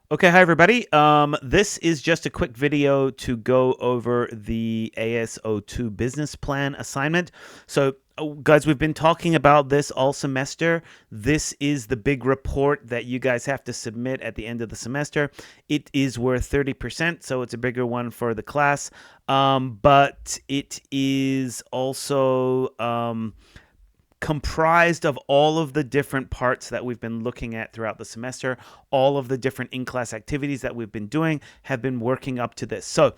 Okay, hi everybody. This is just a quick video to go over the AS02 business plan assignment. So, guys, we've been talking about this all semester. This is the big report that you guys have to submit at the end of the semester. It is worth 30%, so it's a bigger one for the class. But it is also comprised of all of the different parts that we've been looking at throughout the semester. All of the different in-class activities that we've been doing have been working up to this. So,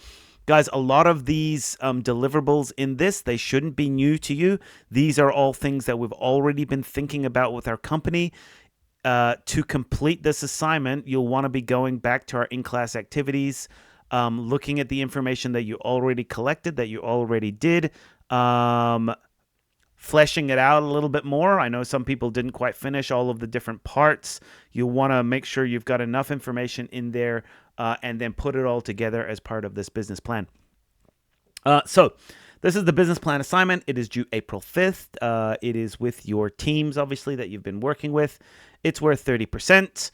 guys, a lot of these deliverables in this, they shouldn't be new to you. These are all things that we've already been thinking about with our company. To complete this assignment, you'll want to be going back to our in-class activities, looking at the information that you already collected, that you already did, fleshing it out a little bit more. I know some people didn't quite finish all of the different parts. You'll want to make sure you've got enough information in there and then put it all together as part of this business plan. So this is the business plan assignment. It is due April 5th. It is with your teams, obviously, that you've been working with. It's worth 30%.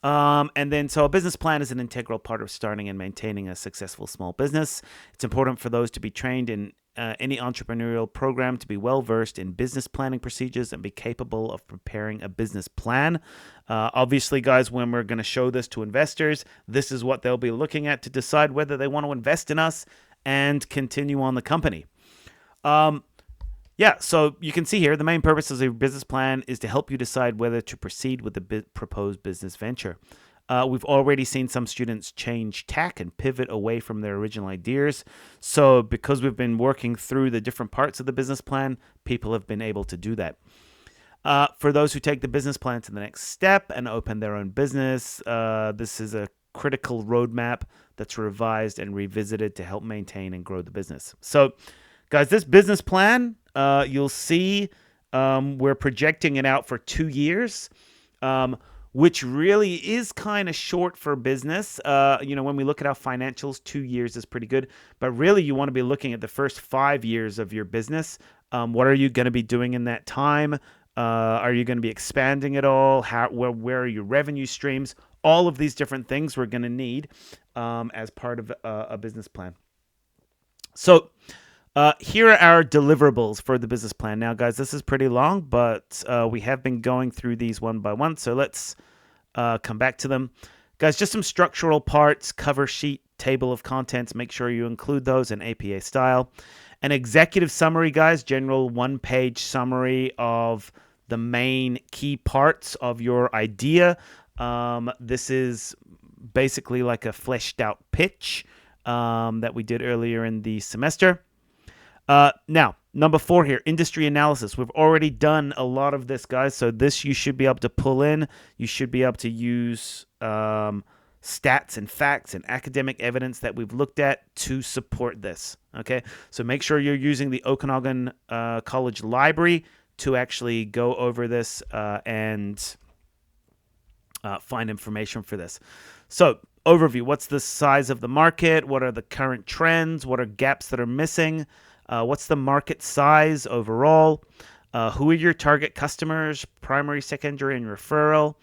And then, so a business plan is an integral part of starting and maintaining a successful small business. It's important for those to be trained in any entrepreneurial program to be well versed in business planning procedures and be capable of preparing a business plan. Obviously, guys, when we're going to show this to investors, this is what they'll be looking at to decide whether they want to invest in us and continue on the company. Yeah, so you can see here the main purpose of a business plan is to help you decide whether to proceed with the proposed business venture. We've already seen some students change tack and pivot away from their original ideas. So because we've been working through the different parts of the business plan, people have been able to do that. For those who take the business plan to the next step and open their own business, this is a critical roadmap that's revised and revisited to help maintain and grow the business. So, guys, this business plan, you'll see we're projecting it out for 2 years, which really is kind of short for business. When we look at our financials, 2 years is pretty good. But really, you want to be looking at the first 5 years of your business. What are you going to be doing in that time? Are you going to be expanding it all? Where are your revenue streams? All of these different things we're going to need as part of a business plan. So, here are our deliverables for the business plan. Now, guys, this is pretty long, but we have been going through these one by one. So let's come back to them. Guys, just some structural parts, cover sheet, table of contents. Make sure you include those in APA style. An executive summary, guys, general one-page summary of the main key parts of your idea. This is basically like a fleshed out pitch that we did earlier in the semester. Now, number 4 here, industry analysis. We've already done a lot of this, guys. So this you should be able to pull in. You should be able to use stats and facts and academic evidence that we've looked at to support this. Okay, so make sure you're using the Okanagan College Library to actually go over this and find information for this. So, overview. What's the size of the market? What are the current trends? What are gaps that are missing? What's the market size overall? Who are your target customers, primary, secondary, and referral?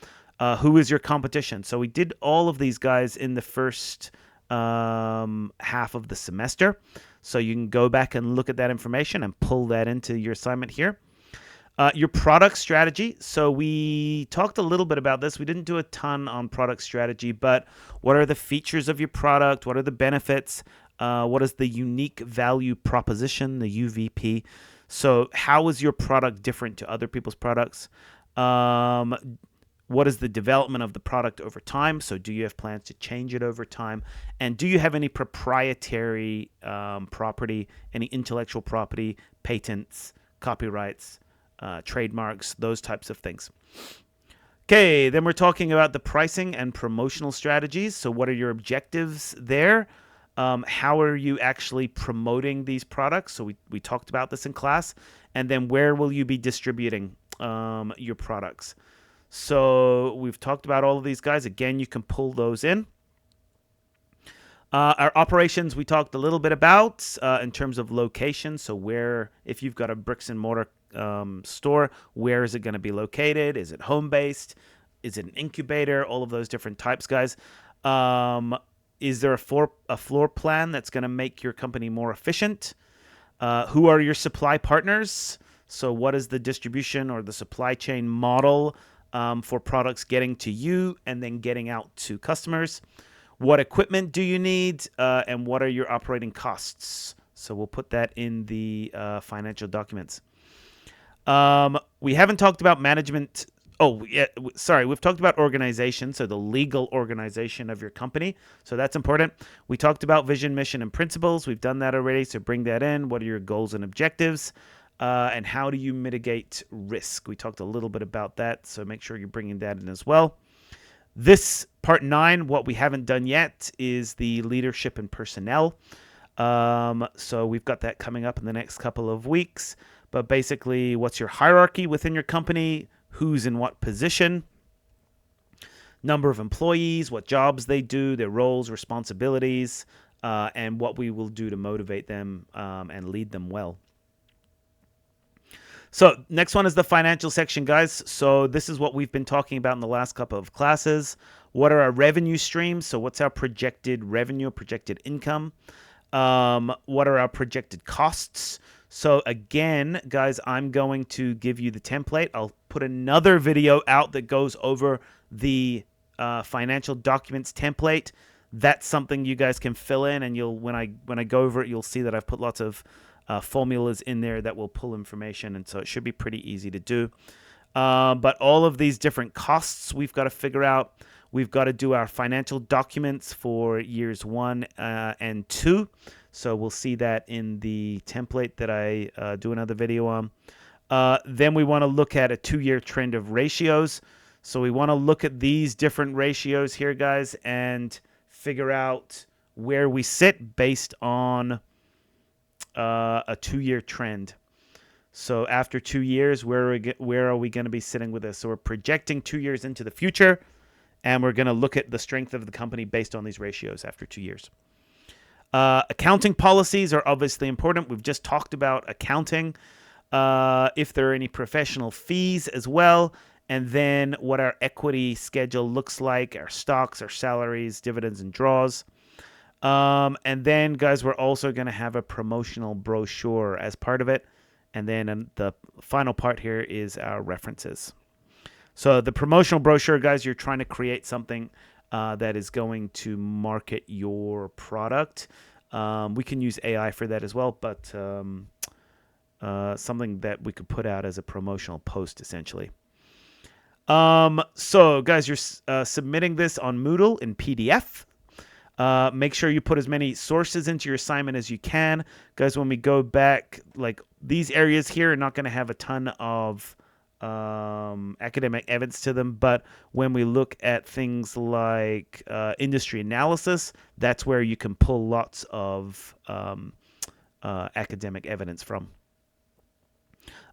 Who is your competition? So we did all of these guys in the first half of the semester. So you can go back and look at that information and pull that into your assignment here. Your product strategy. So we talked a little bit about this. We didn't do a ton on product strategy, but what are the features of your product? What are the benefits? What is the unique value proposition, the UVP? So how is your product different to other people's products? What is the development of the product over time? So do you have plans to change it over time? And do you have any proprietary property, any intellectual property, patents, copyrights, trademarks, those types of things? Okay, then we're talking about the pricing and promotional strategies. So what are your objectives there? How are you actually promoting these products? So we talked about this in class. And then where will you be distributing your products? So we've talked about all of these guys. Again, you can pull those in. Our operations, we talked a little bit about in terms of location. So where, if you've got a bricks and mortar store, where is it going to be located? Is it home-based? Is it an incubator? All of those different types, guys. Is there a floor plan that's going to make your company more efficient? Who are your supply partners? So what is the distribution or the supply chain model for products getting to you and then getting out to customers? What equipment do you need? And what are your operating costs? So we'll put that in the financial documents. We haven't talked about management. Oh, yeah, sorry. We've talked about organization, so the legal organization of your company. So that's important. We talked about vision, mission, and principles. We've done that already, so bring that in. What are your goals and objectives? And how do you mitigate risk? We talked a little bit about that, so make sure you're bringing that in as well. This part 9, what we haven't done yet is the leadership and personnel. So we've got that coming up in the next couple of weeks. But basically, what's your hierarchy within your company? Who's in what position? Number of employees, what jobs they do, their roles, responsibilities, and what we will do to motivate them and lead them well. So next one is the financial section, guys. So this is what we've been talking about in the last couple of classes. What are our revenue streams? So what's our projected revenue, projected income? What are our projected costs? So again, guys, I'm going to give you the template. I'll put another video out that goes over the financial documents template. That's something you guys can fill in, and you'll when I go over it, you'll see that I've put lots of formulas in there that will pull information, and so it should be pretty easy to do. But all of these different costs we've got to figure out. We've got to do our financial documents for years 1 and 2. So we'll see that in the template that I do another video on. Then we want to look at a 2-year trend of ratios. So we want to look at these different ratios here, guys, and figure out where we sit based on a 2-year trend. So after 2 years, where are we going to be sitting with this? So we're projecting 2 years into the future, and we're going to look at the strength of the company based on these ratios after 2 years. Accounting policies are obviously important. We've just talked about accounting. If there are any professional fees as well, and then what our equity schedule looks like, our stocks, our salaries, dividends, and draws. And then, guys, we're also going to have a promotional brochure as part of it. And then the final part here is our references. So the promotional brochure, guys, you're trying to create something that is going to market your product. We can use AI for that as well, but something that we could put out as a promotional post, essentially. So, guys, you're submitting this on Moodle in PDF. Make sure you put as many sources into your assignment as you can. Guys, when we go back, like these areas here are not going to have a ton of academic evidence to them, but when we look at things like industry analysis, that's where you can pull lots of academic evidence from.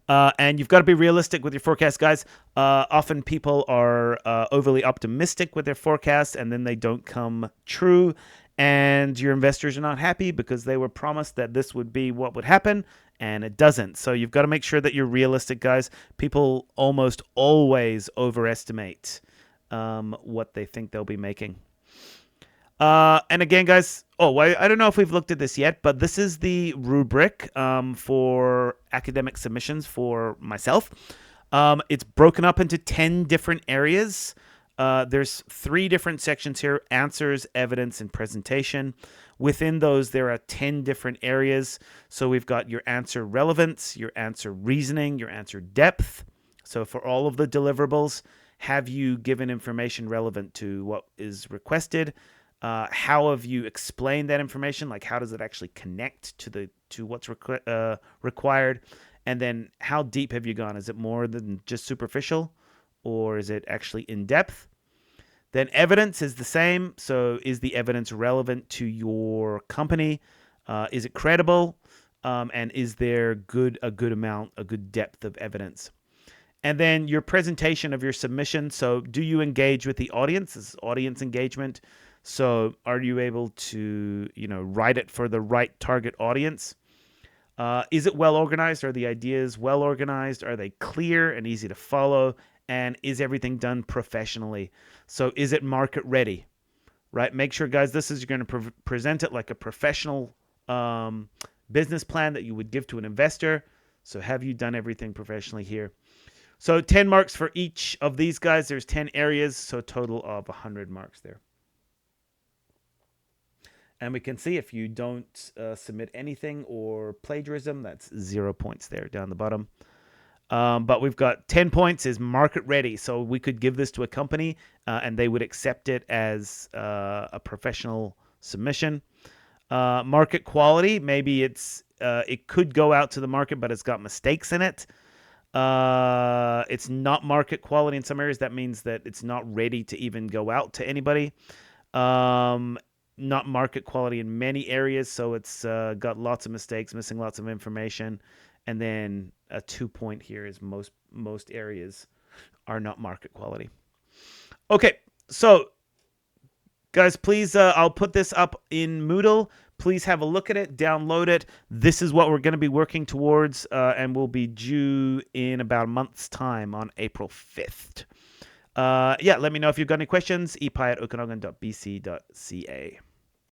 And you've got to be realistic with your forecast, guys. Often people are overly optimistic with their forecasts, and then they don't come true. And your investors are not happy because they were promised that this would be what would happen, and it doesn't. So you've got to make sure that you're realistic, guys. People almost always overestimate what they think they'll be making. And again, guys, I don't know if we've looked at this yet, but this is the rubric for academic submissions for myself. It's broken up into 10 different areas. There's 3 different sections here: answers, evidence, and presentation. Within those, there are 10 different areas. So we've got your answer relevance, your answer reasoning, your answer depth. So for all of the deliverables, have you given information relevant to what is requested? How have you explained that information? Like, how does it actually connect to what's required? And then how deep have you gone? Is it more than just superficial, or is it actually in depth? Then evidence is the same. So is the evidence relevant to your company? Is it credible? And is there a good depth of evidence? And then your presentation of your submission. So do you engage with the audience? This is audience engagement. So are you able to, write it for the right target audience? Is it well organized? Are the ideas well organized? Are they clear and easy to follow? And is everything done professionally? So is it market ready? right? Make sure, guys, this is, you're going to present it like a professional business plan that you would give to an investor. So have you done everything professionally here? So 10 marks for each of these guys. There's 10 areas, so a total of 100 marks there. And we can see if you don't submit anything or plagiarism, that's 0 points there down the bottom. But we've got 10 points is market ready. So we could give this to a company and they would accept it as a professional submission. Market quality, maybe it could go out to the market, but it's got mistakes in it. It's not market quality in some areas. That means that it's not ready to even go out to anybody. Not market quality in many areas, so it's got lots of mistakes, missing lots of information. And then a 2 point here is most areas are not market quality. Okay, so guys, please, I'll put this up in Moodle. Please have a look at it, download it. This is what we're going to be working towards, and will be due in about a month's time on April 5th. Yeah, let me know if you've got any questions. epi@okanagan.bc.ca.